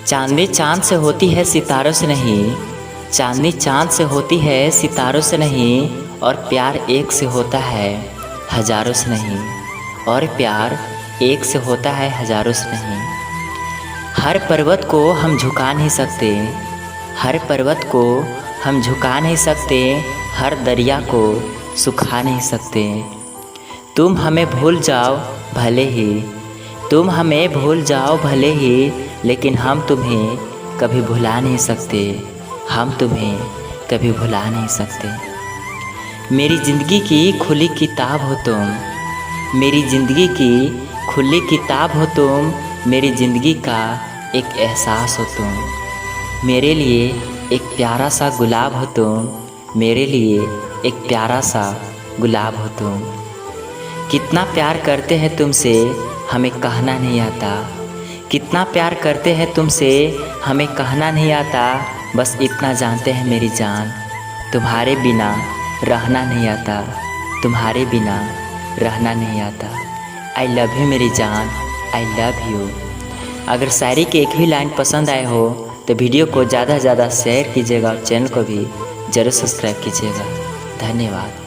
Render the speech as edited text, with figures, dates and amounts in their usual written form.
चांदनी चांद से होती है सितारों से नहीं, चांदनी चांद से होती है सितारों से नहीं, और प्यार एक से होता है हजारों से नहीं, और प्यार एक से होता है हजारों से नहीं। हर पर्वत को हम झुका नहीं सकते, हर पर्वत को हम झुका नहीं सकते, हर दरिया को सुखा नहीं सकते। तुम हमें भूल जाओ भले ही, तुम हमें भूल जाओ भले ही, लेकिन हम तुम्हें कभी भुला नहीं सकते, हम तुम्हें कभी भुला नहीं सकते। मेरी ज़िंदगी की खुली किताब हो तुम, मेरी ज़िंदगी की खुली किताब हो तुम, मेरी ज़िंदगी का एक एहसास हो तुम। मेरे लिए एक प्यारा सा गुलाब हो तुम, मेरे लिए एक प्यारा सा गुलाब हो तुम। कितना प्यार करते हैं तुमसे हमें कहना नहीं आता, कितना प्यार करते हैं तुमसे हमें कहना नहीं आता। बस इतना जानते हैं मेरी जान, तुम्हारे बिना रहना नहीं आता, तुम्हारे बिना रहना नहीं आता। आई लव यू मेरी जान, आई लव यू। अगर शायरी की एक भी लाइन पसंद आए हो तो वीडियो को ज़्यादा से ज़्यादा शेयर कीजिएगा और चैनल को भी ज़रूर सब्सक्राइब कीजिएगा। धन्यवाद।